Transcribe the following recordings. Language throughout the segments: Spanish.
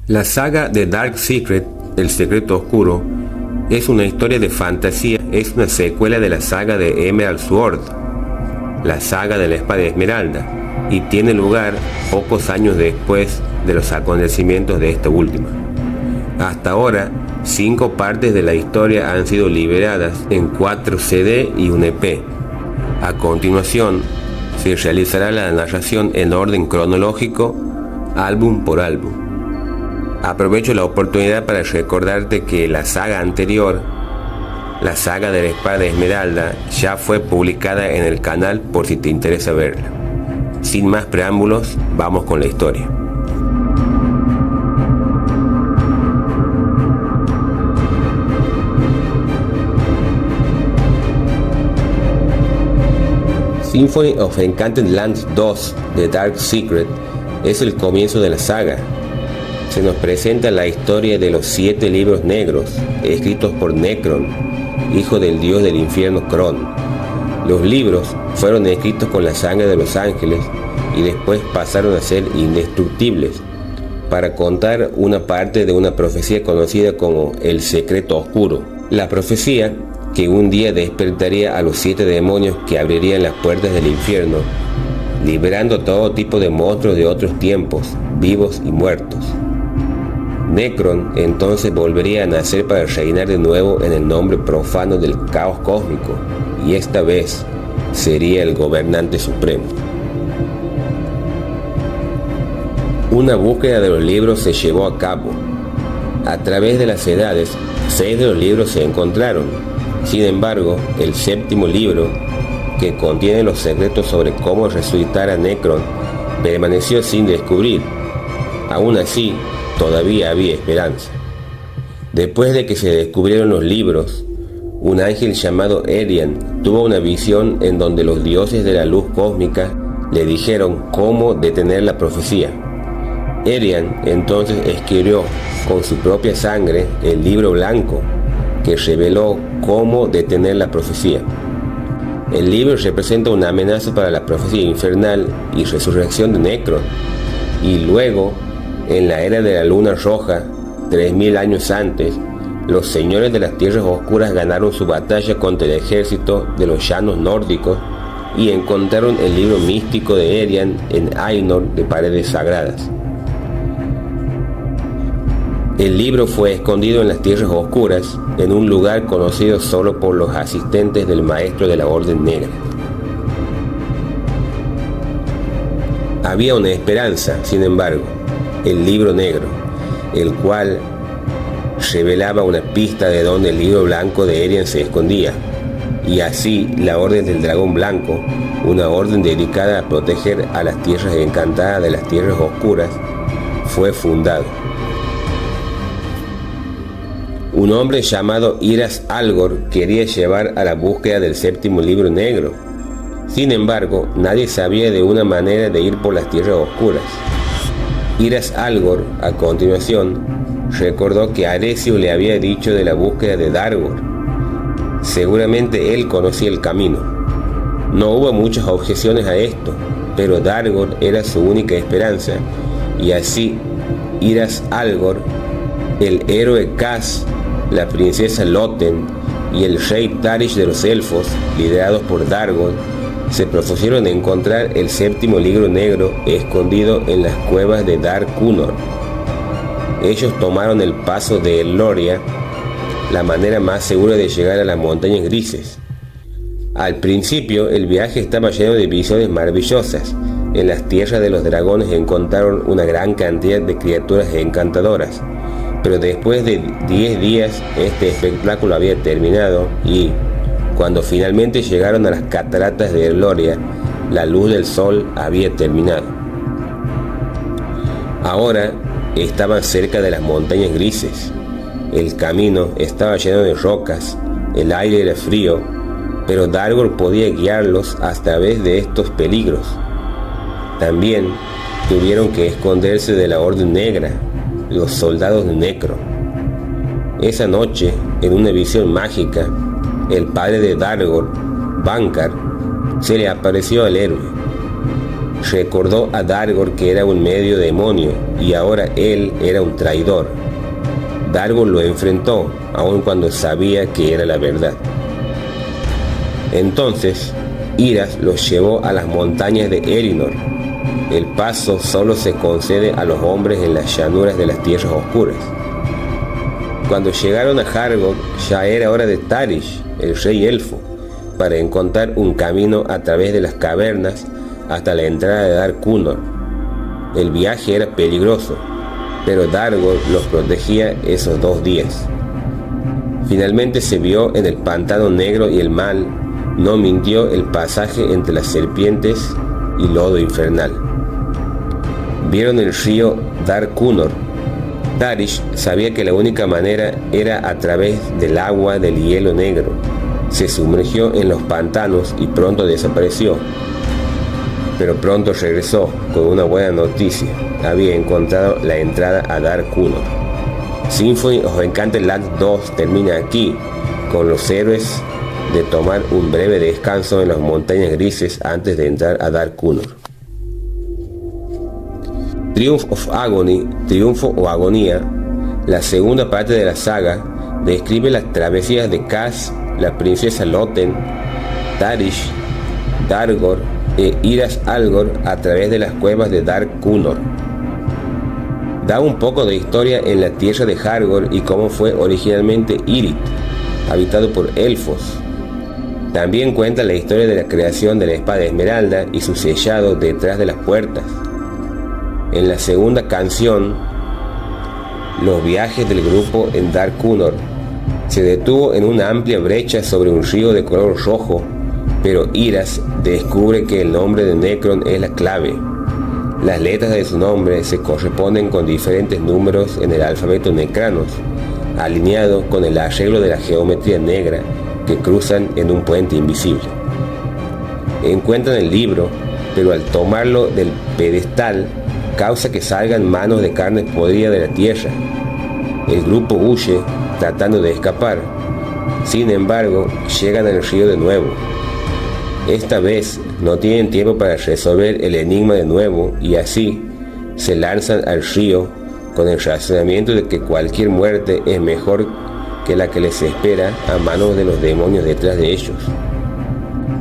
La saga de Dark Secret, El Secreto Oscuro, es una historia de fantasía, es una secuela de la saga de Emerald Sword, la saga de la espada esmeralda, y tiene lugar pocos años después de los acontecimientos de esta última. Hasta ahora, 5 partes de la historia han sido liberadas en 4 CD y un EP. A continuación, se realizará la narración en orden cronológico, álbum por álbum. Aprovecho la oportunidad para recordarte que la saga anterior, la saga de la espada esmeralda, ya fue publicada en el canal por si te interesa verla. Sin más preámbulos, vamos con la historia. Symphony of Enchanted Lands 2 de Dark Secret es el comienzo de la saga. Se nos presenta la historia de los 7 libros negros, escritos por Necron, hijo del dios del infierno Kron. Los libros fueron escritos con la sangre de los ángeles y después pasaron a ser indestructibles, para contar una parte de una profecía conocida como el Secreto Oscuro. La profecía que un día despertaría a los 7 demonios que abrirían las puertas del infierno, liberando todo tipo de monstruos de otros tiempos, vivos y muertos. Necron entonces volvería a nacer para reinar de nuevo en el nombre profano del caos cósmico, y esta vez sería el gobernante supremo. Una búsqueda de los libros se llevó a cabo. A través de las edades, 6 de los libros se encontraron. Sin embargo, el 7º libro, que contiene los secretos sobre cómo resucitar a Necron, permaneció sin descubrir. Aún así, todavía había esperanza. Después de que se descubrieron los libros, un ángel llamado Erian tuvo una visión en donde los dioses de la luz cósmica le dijeron cómo detener la profecía. Erian entonces escribió con su propia sangre el libro blanco que reveló cómo detener la profecía. El libro representa una amenaza para la profecía infernal y resurrección de Necron, y luego, en la era de la luna roja, 3000 años antes, los señores de las tierras oscuras ganaron su batalla contra el ejército de los llanos nórdicos y encontraron el libro místico de Erian en Ainur de paredes sagradas. El libro fue escondido en las tierras oscuras, en un lugar conocido solo por los asistentes del maestro de la Orden Negra. Había una esperanza, sin embargo, el libro negro, el cual revelaba una pista de donde el libro blanco de Erian se escondía, y así la Orden del Dragón Blanco, una orden dedicada a proteger a las tierras encantadas de las tierras oscuras, fue fundado. Un hombre llamado Iras Algor quería llevar a la búsqueda del 7º libro negro. Sin embargo, nadie sabía de una manera de ir por las tierras oscuras. Iras Algor, a continuación, recordó que Aresio le había dicho de la búsqueda de Dargor. Seguramente él conocía el camino. No hubo muchas objeciones a esto, pero Dargor era su única esperanza, y así Iras Algor, el héroe Kaz, la princesa Loten y el rey Tarish de los elfos, liderados por Dargor, se propusieron encontrar el 7º libro negro escondido en las cuevas de Dar Kunor. Ellos tomaron el paso de Eloria, la manera más segura de llegar a las montañas grises. Al principio, el viaje estaba lleno de visiones maravillosas. En las tierras de los dragones encontraron una gran cantidad de criaturas encantadoras, pero después de 10 días este espectáculo había terminado y, cuando finalmente llegaron a las cataratas de Eloria, la luz del sol había terminado. Ahora estaban cerca de las montañas grises. El camino estaba lleno de rocas, el aire era frío, pero Dargor podía guiarlos a través de estos peligros. También tuvieron que esconderse de la Orden Negra, los soldados de Necron. Esa noche, en una visión mágica, el padre de Dargor, Bankar, se le apareció al héroe. recordó a Dargor que era un medio demonio y ahora él era un traidor. Dargor lo enfrentó, aun cuando sabía que era la verdad. Entonces, Iras los llevó a las montañas de Elinor. El paso solo se concede a los hombres en las llanuras de las tierras oscuras. Cuando llegaron a Hargod, ya era hora de Tarish, el rey elfo, para encontrar un camino a través de las cavernas hasta la entrada de Dar Kunor. El viaje era peligroso, pero Dargor los protegía esos 2 días. Finalmente se vio en el pantano negro y el mal no mintió el pasaje entre las serpientes y lodo infernal. Vieron el río Dar Kunor. Tarish sabía que la única manera era a través del agua del hielo negro. Se sumergió en los pantanos y pronto desapareció. Pero pronto regresó con una buena noticia. Había encontrado la entrada a Dar Kunor. Symphony of Enchanted Lands 2 termina aquí, con los héroes de tomar un breve descanso en las montañas grises antes de entrar a Dar Kunor. Triumph of Agony, Triunfo o Agonía, la segunda parte de la saga, describe las travesías de Cass, la princesa Loten, Tarish, Dargor e Iras Algor a través de las cuevas de Dar Kunor. Da un poco de historia en la tierra de Hargor y cómo fue originalmente Irit, habitado por elfos. También cuenta la historia de la creación de la espada esmeralda y su sellado detrás de las puertas. En la segunda canción, los viajes del grupo en Dar Kunor se detuvo en una amplia brecha sobre un río de color rojo, pero Iras descubre que el nombre de Necron es la clave. Las letras de su nombre se corresponden con diferentes números en el alfabeto Necranos, alineado con el arreglo de la geometría negra que cruzan en un puente invisible. Encuentran el libro, pero al tomarlo del pedestal causa que salgan manos de carne podrida de la tierra. El grupo huye tratando de escapar. Sin embargo, llegan al río de nuevo. Esta vez no tienen tiempo para resolver el enigma de nuevo y así se lanzan al río con el razonamiento de que cualquier muerte es mejor que la que les espera a manos de los demonios detrás de ellos.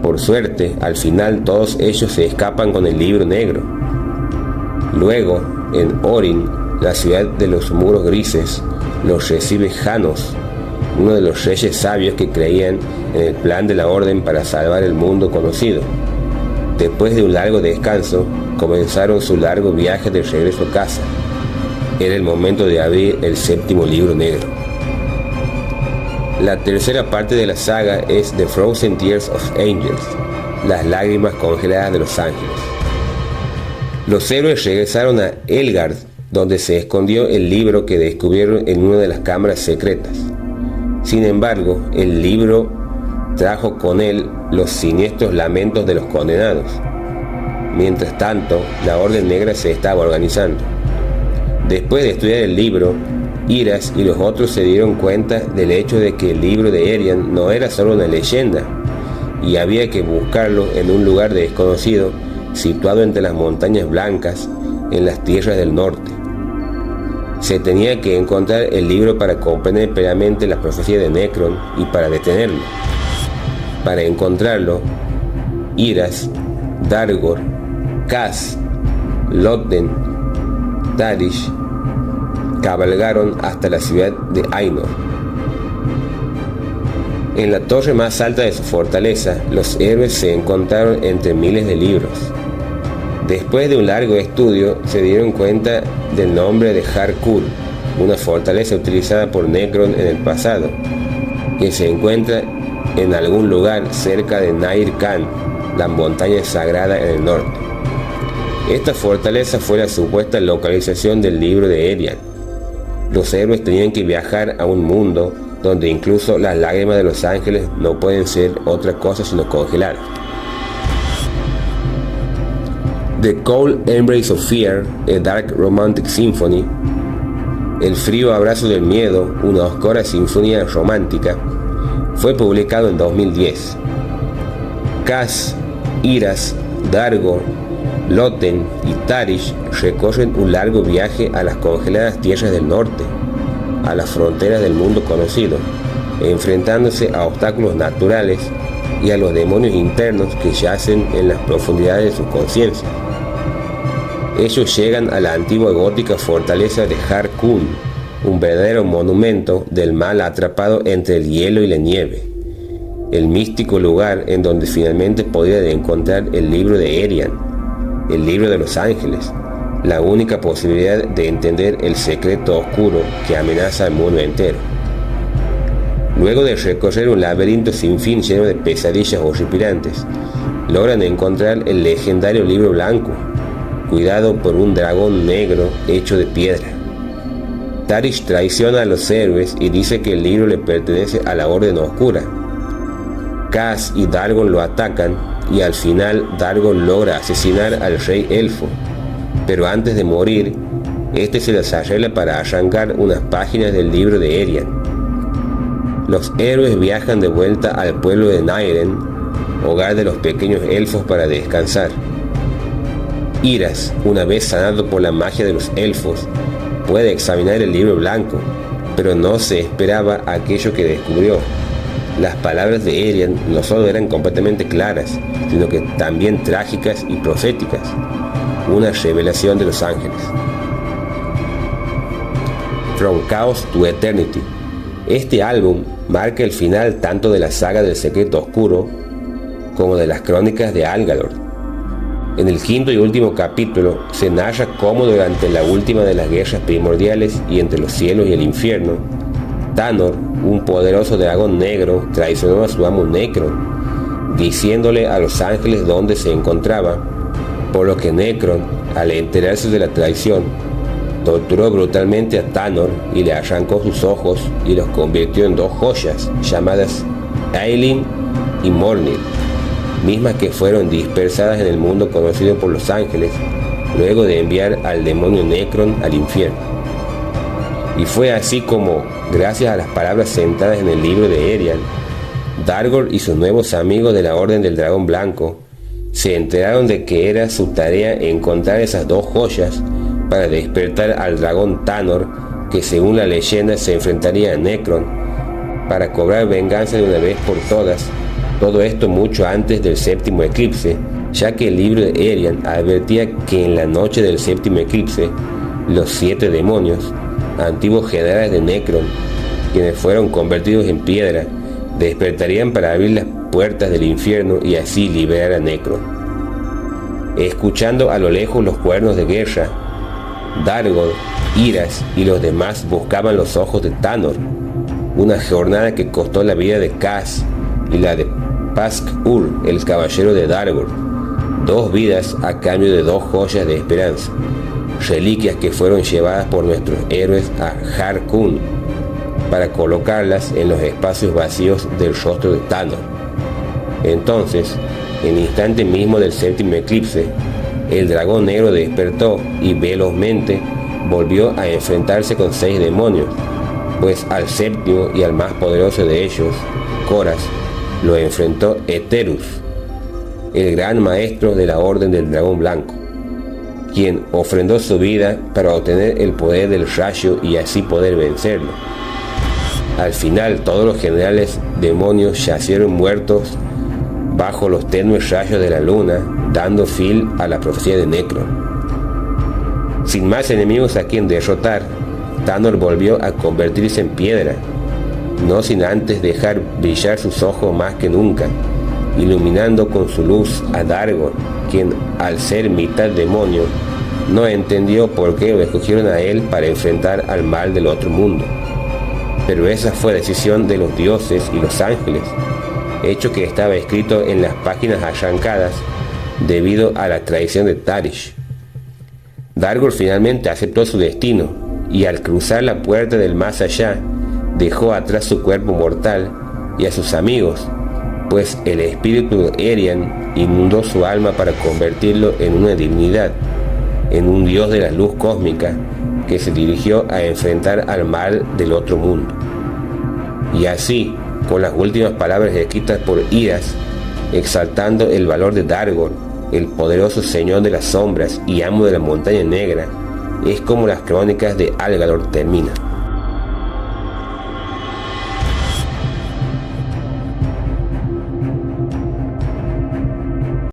Por suerte, al final todos ellos se escapan con el libro negro. Luego, en Orin, la ciudad de los muros grises, los recibe Janos, uno de los reyes sabios que creían en el plan de la orden para salvar el mundo conocido. Después de un largo descanso, comenzaron su largo viaje de regreso a casa. Era el momento de abrir el 7º libro negro. La tercera parte de la saga es The Frozen Tears of Angels, las lágrimas congeladas de los ángeles. Los héroes regresaron a Elgard, donde se escondió el libro que descubrieron en una de las cámaras secretas. Sin embargo, el libro trajo con él los siniestros lamentos de los condenados. Mientras tanto, la Orden Negra se estaba organizando. Después de estudiar el libro, Iras y los otros se dieron cuenta del hecho de que el libro de Erian no era solo una leyenda, y había que buscarlo en un lugar desconocido situado entre las montañas blancas en las tierras del norte. Se tenía que encontrar el libro para comprender plenamente la profecía de Necron y para detenerlo. Para encontrarlo, Iras, Dargor, Cass, Loten, Tarish cabalgaron hasta la ciudad de Ainur. En la torre más alta de su fortaleza, los héroes se encontraron entre miles de libros. Después de un largo estudio, se dieron cuenta del nombre de Harkul, una fortaleza utilizada por Necron en el pasado, que se encuentra en algún lugar cerca de Nair Khan, la montaña sagrada en el norte. Esta fortaleza fue la supuesta localización del libro de Erian. Los héroes tenían que viajar a un mundo donde incluso las lágrimas de los ángeles no pueden ser otra cosa sino congelar. The Cold Embrace of Fear, a Dark Romantic Symphony, El frío abrazo del miedo, una oscura sinfonía romántica, fue publicado en 2010. Cass, Iras, Dargor, Lóten y Tarish recorren un largo viaje a las congeladas tierras del norte, a las fronteras del mundo conocido, enfrentándose a obstáculos naturales y a los demonios internos que yacen en las profundidades de sus conciencias. Ellos llegan a la antigua gótica fortaleza de Har-Kun, un verdadero monumento del mal atrapado entre el hielo y la nieve, el místico lugar en donde finalmente podrían encontrar el libro de Erian, el libro de los ángeles, la única posibilidad de entender el secreto oscuro que amenaza al mundo entero. Luego de recorrer un laberinto sin fin lleno de pesadillas horripilantes, logran encontrar el legendario libro blanco, cuidado por un dragón negro hecho de piedra. Tarish traiciona a los héroes y dice que el libro le pertenece a la Orden Oscura. Kaz y Dargon lo atacan y al final Dargon logra asesinar al rey elfo, pero antes de morir, este se las arregla para arrancar unas páginas del libro de Erian. Los héroes viajan de vuelta al pueblo de Nairen, hogar de los pequeños elfos, para descansar. Iras, una vez sanado por la magia de los elfos, puede examinar el libro blanco, pero no se esperaba aquello que descubrió. Las palabras de Erian no solo eran completamente claras, sino que también trágicas y proféticas, una revelación de los ángeles. From Chaos to Eternity. Este álbum marca el final tanto de la saga del Secreto Oscuro como de las crónicas de Algalor. En el quinto y último capítulo se narra cómo durante la última de las guerras primordiales y entre los cielos y el infierno, Tanor, un poderoso dragón negro, traicionó a su amo Necron, diciéndole a los ángeles dónde se encontraba, por lo que Necron, al enterarse de la traición, torturó brutalmente a Tanor y le arrancó sus ojos y los convirtió en dos joyas llamadas Ailin y Mornil, mismas que fueron dispersadas en el mundo conocido por los ángeles luego de enviar al demonio Necron al infierno. Y fue así como, gracias a las palabras sentadas en el libro de Erian, Dargor y sus nuevos amigos de la Orden del Dragón Blanco se enteraron de que era su tarea encontrar esas dos joyas para despertar al dragón Tanor, que según la leyenda se enfrentaría a Necron para cobrar venganza de una vez por todas. Todo esto mucho antes del séptimo eclipse, ya que el libro de Erian advertía que en la noche del séptimo eclipse, los 7 demonios, antiguos generales de Necron, quienes fueron convertidos en piedra, despertarían para abrir las puertas del infierno y así liberar a Necron. Escuchando a lo lejos los cuernos de guerra, Dargor, Iras y los demás buscaban los ojos de Tanor, una jornada que costó la vida de Kaz y la de Pask-Ur, el caballero de Dargor, 2 vidas a cambio de 2 joyas de esperanza, reliquias que fueron llevadas por nuestros héroes a Har-Kun para colocarlas en los espacios vacíos del rostro de Tanor. Entonces, en el instante mismo del séptimo eclipse, el dragón negro despertó y velozmente volvió a enfrentarse con 6 demonios, pues al séptimo y al más poderoso de ellos, Coras, lo enfrentó Eterus, el gran maestro de la Orden del Dragón Blanco, quien ofrendó su vida para obtener el poder del rayo y así poder vencerlo. Al final, todos los generales demonios yacieron muertos bajo los tenues rayos de la luna, dando fin a la profecía de Necron. Sin más enemigos a quien derrotar, Tanor volvió a convertirse en piedra, no sin antes dejar brillar sus ojos más que nunca, iluminando con su luz a Dargon, quien al ser mitad demonio, no entendió por qué lo escogieron a él para enfrentar al mal del otro mundo. Pero esa fue decisión de los dioses y los ángeles, hecho que estaba escrito en las páginas arrancadas debido a la traición de Tarish. Dargor finalmente aceptó su destino y al cruzar la puerta del más allá dejó atrás su cuerpo mortal y a sus amigos, pues el espíritu de Erian inundó su alma para convertirlo en una divinidad, en un dios de la luz cósmica que se dirigió a enfrentar al mal del otro mundo. Y así, con las últimas palabras escritas por Iras, exaltando el valor de Dargor, el poderoso señor de las sombras y amo de la montaña negra, es como las crónicas de Algalor terminan.